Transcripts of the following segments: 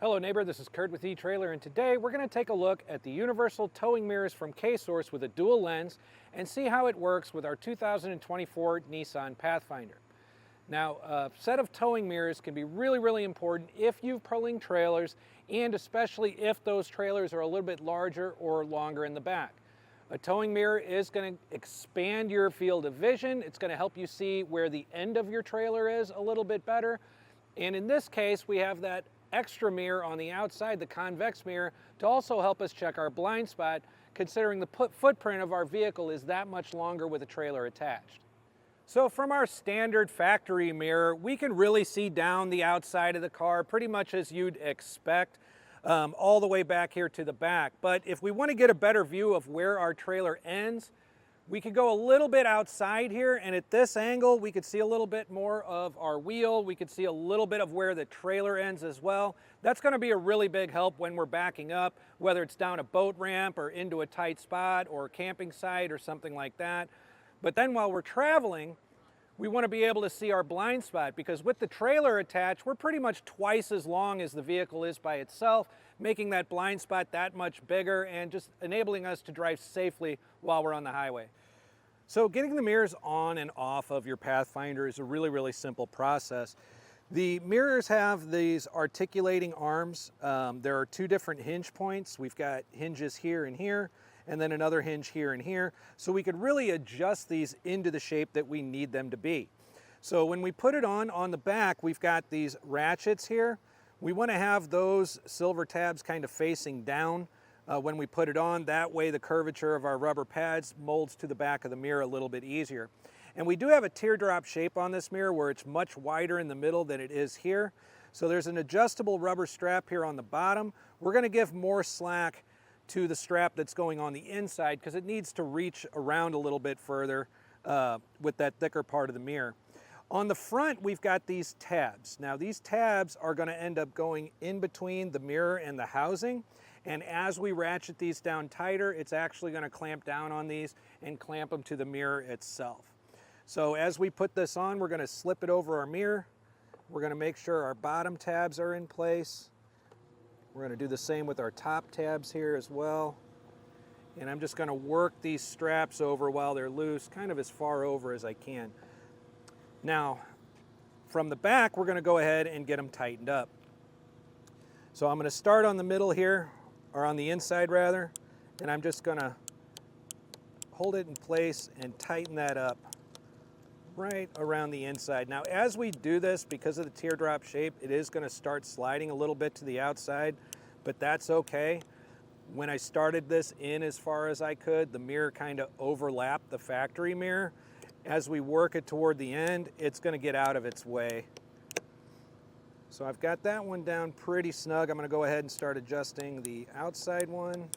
Hello neighbor, this is Curt with etrailer, and today we're going to take a look at the universal towing mirrors from K-Source with a dual lens and see how it works with our 2024 Nissan Pathfinder. Now, a set of towing mirrors can be really important if you've pulling trailers, and especially if those trailers are a little bit larger or longer in the back. A towing mirror is going to expand your field of vision. It's going to help you see where the end of your trailer is a little bit better. And in this case, we have that extra mirror on the outside, the convex mirror, to also help us check our blind spot, considering the footprint of our vehicle is that much longer with a trailer attached. So from our standard factory mirror, we can really see down the outside of the car pretty much as you'd expect, all the way back here to the back. But if we want to get a better view of where our trailer ends, we could go a little bit outside here, and at this angle we could see a little bit more of our wheel. We could see a little bit of where the trailer ends as well. That's going to be a really big help when we're backing up, whether it's down a boat ramp or into a tight spot or a camping site or something like that. But then while we're traveling, we want to be able to see our blind spot, because with the trailer attached, we're pretty much twice as long as the vehicle is by itself, making that blind spot that much bigger and just enabling us to drive safely while we're on the highway. So getting the mirrors on and off of your Pathfinder is a really simple process. The mirrors have these articulating arms. There are two different hinge points. We've got hinges here and here, and then another hinge here and here. So we could really adjust these into the shape that we need them to be. So when we put it on the back, we've got these ratchets here. We want to have those silver tabs kind of facing down when we put it on. That way the curvature of our rubber pads molds to the back of the mirror a little bit easier. And we do have a teardrop shape on this mirror where it's much wider in the middle than it is here. So there's an adjustable rubber strap here on the bottom. We're going to give more slack to the strap that's going on the inside because it needs to reach around a little bit further with that thicker part of the mirror. On the front, we've got these tabs. Now these tabs are going to end up going in between the mirror and the housing, and as we ratchet these down tighter, it's actually going to clamp down on these and clamp them to the mirror itself. So as we put this on, we're going to slip it over our mirror. We're going to make sure our bottom tabs are in place. We're going to do the same with our top tabs here as well. And I'm just going to work these straps over while they're loose, kind of as far over as I can. Now, from the back, we're going to go ahead and get them tightened up. So I'm going to start on the middle here, or on the inside rather, and I'm just going to hold it in place and tighten that up right around the inside. Now, as we do this, because of the teardrop shape, it is going to start sliding a little bit to the outside, but that's okay. When I started this in as far as I could, the mirror kind of overlapped the factory mirror. As we work it toward the end, it's going to get out of its way. So I've got that one down pretty snug. I'm going to go ahead and start adjusting the outside one,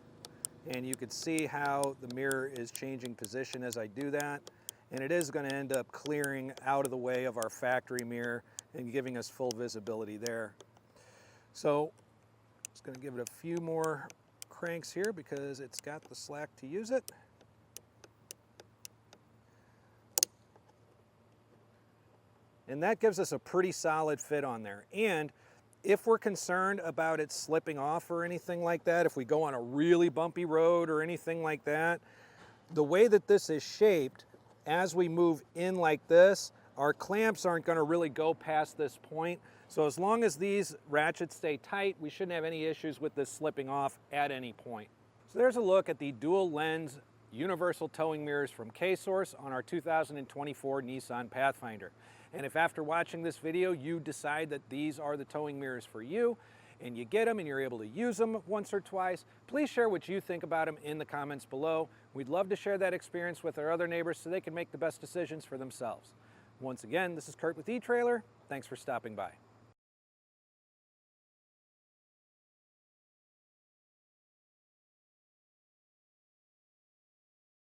and you can see how the mirror is changing position as I do that. And it is going to end up clearing out of the way of our factory mirror and giving us full visibility there. So just going to give it a few more cranks here because it's got the slack to use it. And that gives us a pretty solid fit on there. And if we're concerned about it slipping off or anything like that, if we go on a really bumpy road or anything like that, the way that this is shaped, as we move in like this, our clamps aren't going to really go past this point. So as long as these ratchets stay tight, we shouldn't have any issues with this slipping off at any point. So there's a look at the dual lens universal towing mirrors from K-Source on our 2024 Nissan Pathfinder. And if after watching this video you decide that these are the towing mirrors for you, and you get them and you're able to use them once or twice, please share what you think about them in the comments below. We'd love to share that experience with our other neighbors so they can make the best decisions for themselves. Once again, this is Curt with etrailer. Thanks for stopping by.